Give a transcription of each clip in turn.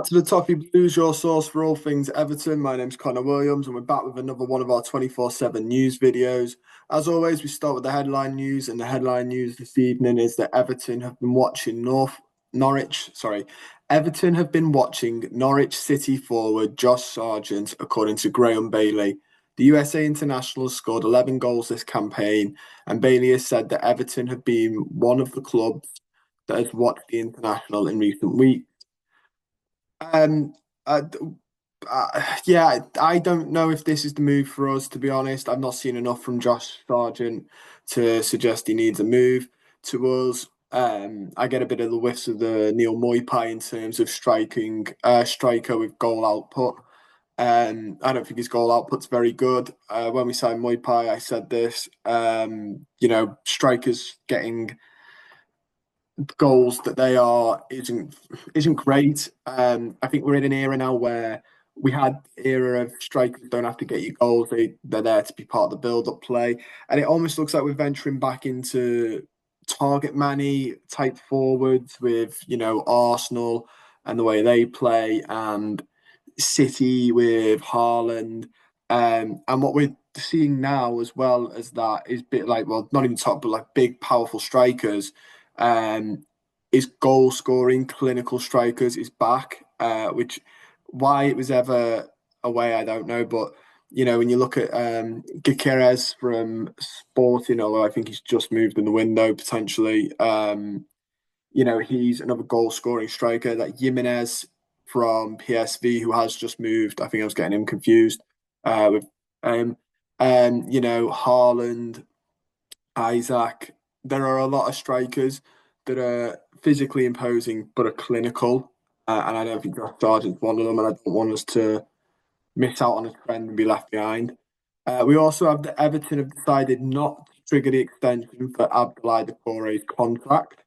Back to the Toffee Blues, your source for all things Everton. My name's Connor Williams, and we're back with another one of our 24/7 news videos. As always, we start with the headline news, and the headline news this evening is that Everton have been watching Norwich City forward Josh Sargent, according to Graham Bailey. The USA international has scored 11 goals this campaign, and Bailey has said that Everton have been one of the clubs that has watched the international in recent weeks. Um, uh, yeah, I don't know if this is the move for us, to be honest. I've not seen enough from Josh Sargent to suggest he needs a move to us. I get a bit of the whiffs of the Neil Moipai in terms of striker with goal output. I don't think his goal output's very good. When we signed Moipai, I said this. Strikers getting goals that they are isn't great. I think we're in an era now where we had the era of strikers don't have to get you goals; they're there to be part of the build-up play, and it almost looks like we're venturing back into target manny type forwards with Arsenal and the way they play, and City with Haaland, and what we're seeing now as well as that is a bit like, well, not even top, but like big powerful strikers um, his goal scoring clinical strikers is back, which why it was ever away, I don't know. But when you look at Gyökeres from Sporting, although I think he's just moved in the window potentially, he's another goal scoring striker. Like Jimenez from PSV, who has just moved. I think I was getting him confused with Haaland, Isaac. There are a lot of strikers that are physically imposing but are clinical, and I don't think Josh Sargent's one of them. And I don't want us to miss out on a trend and be left behind. We also have the Everton have decided not to trigger the extension for Abdoulaye Doucoure's contract.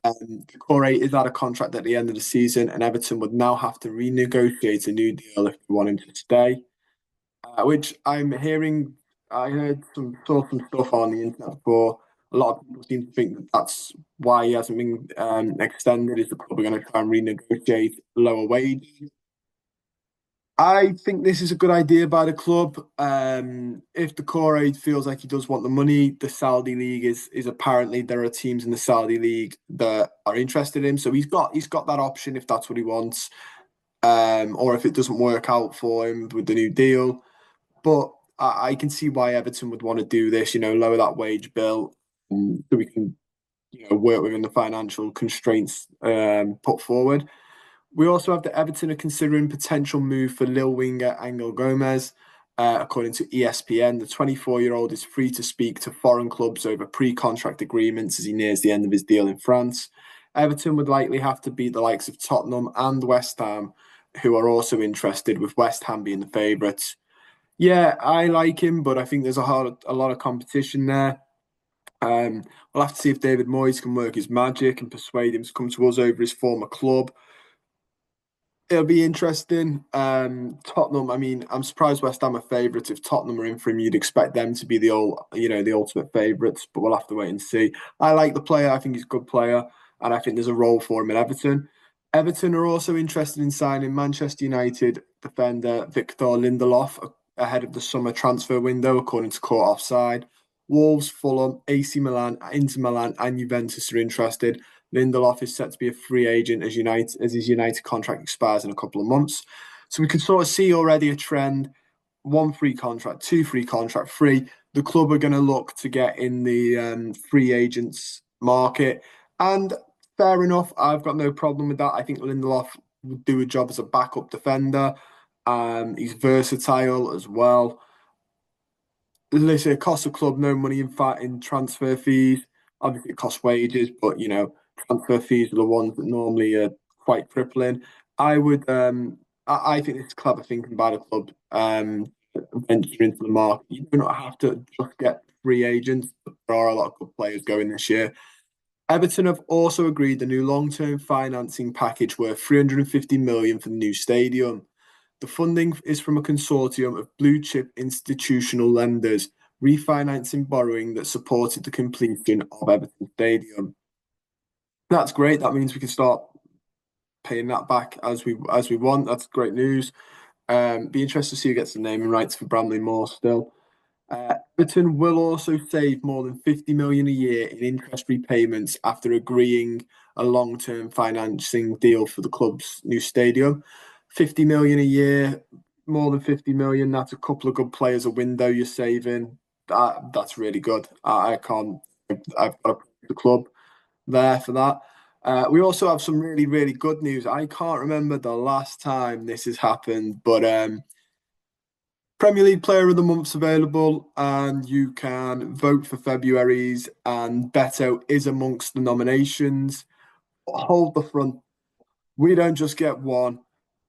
Doucoure is out of contract at the end of the season, and Everton would now have to renegotiate a new deal if they want him to stay. Which I'm hearing. I heard saw some stuff on the internet before. A lot of people seem to think that that's why he hasn't been extended. Is the club are going to try and renegotiate lower wages? I think this is a good idea by the club. If the Corey feels like he does want the money, the Saudi league is apparently there are teams in the Saudi league that are interested in him. So he's got that option if that's what he wants, or if it doesn't work out for him with the new deal. But I can see why Everton would want to do this. Lower that wage bill, so we can work within the financial constraints put forward. We also have the Everton are considering potential move for Lille winger Angel Gomez. According to ESPN, the 24-year-old is free to speak to foreign clubs over pre-contract agreements as he nears the end of his deal in France. Everton would likely have to beat the likes of Tottenham and West Ham, who are also interested, with West Ham being the favourites. Yeah, I like him, but I think there's a lot of competition there. We'll have to see if David Moyes can work his magic and persuade him to come to us over his former club. It'll be interesting. Tottenham. I mean, I'm surprised West Ham are favourites. If Tottenham are in for him, you'd expect them to be the ultimate favourites. But we'll have to wait and see. I like the player. I think he's a good player, and I think there's a role for him at Everton. Everton are also interested in signing Manchester United defender Victor Lindelof ahead of the summer transfer window, according to Court Offside. Wolves, Fulham, AC Milan, Inter Milan, and Juventus are interested. Lindelof is set to be a free agent as his United contract expires in a couple of months. So we can sort of see already a trend: one free contract, two free contract, free. The club are going to look to get in the free agents market, and fair enough. I've got no problem with that. I think Lindelof would do a job as a backup defender. He's versatile as well. Listen, it costs the club no money in transfer fees. Obviously, it costs wages, but transfer fees are the ones that normally are quite crippling. I think it's clever thinking by the club. Venture into the market. You do not have to just get free agents. But there are a lot of good players going this year. Everton have also agreed a new long-term financing package worth 350 million for the new stadium. The funding is from a consortium of blue chip institutional lenders refinancing borrowing that supported the completion of Everton Stadium. That's great. That means we can start paying that back as we want. That's great news. Be interested to see who gets the naming rights for Bramley Moore still. Everton will also save more than 50 million a year in interest repayments after agreeing a long-term financing deal for the club's new stadium. 50 million a year, more than 50 million. That's a couple of good players a window you're saving. That's really good. I can't. I've got the club there for that. We also have some really, really good news. I can't remember the last time this has happened, but Premier League Player of the Month's available, and you can vote for February's, and Beto is amongst the nominations. Hold the front. We don't just get one.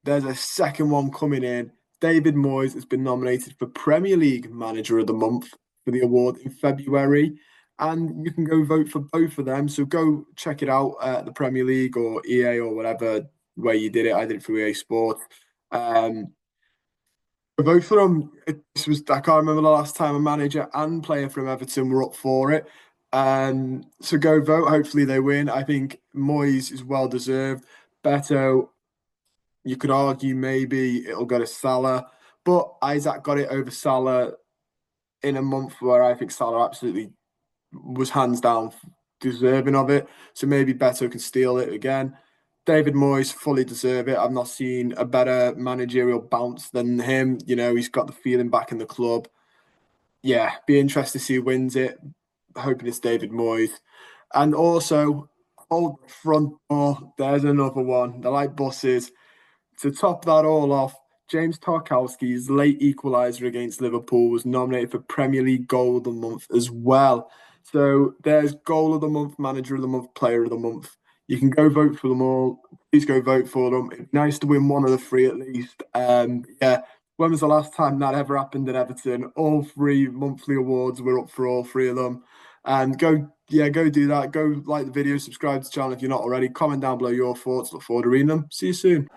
There's a second one coming in. David Moyes has been nominated for Premier League Manager of the Month for the award in February, and you can go vote for both of them. So go check it out at the Premier League or EA or whatever where you did it. I did it through EA Sports. Both for them, I can't remember the last time a manager and player from Everton were up for it. So go vote. Hopefully they win. I think Moyes is well deserved. Beto, you could argue maybe it'll go to Salah, but Isaac got it over Salah in a month where I think Salah absolutely was hands down deserving of it. So maybe Beto can steal it again. David Moyes fully deserve it. I've not seen a better managerial bounce than him. You know, he's got the feeling back in the club. Yeah, be interested to see who wins it. Hoping it's David Moyes. And also, hold the front door. There's another one. They're like buses. To top that all off, James Tarkowski's late equaliser against Liverpool was nominated for Premier League Goal of the Month as well. So there's Goal of the Month, Manager of the Month, Player of the Month. You can go vote for them all. Please go vote for them. It's nice to win one of the three at least. Yeah, when was the last time that ever happened at Everton? All three monthly awards were up for all three of them. And go do that. Go like the video, subscribe to the channel if you're not already. Comment down below your thoughts. Look forward to reading them. See you soon.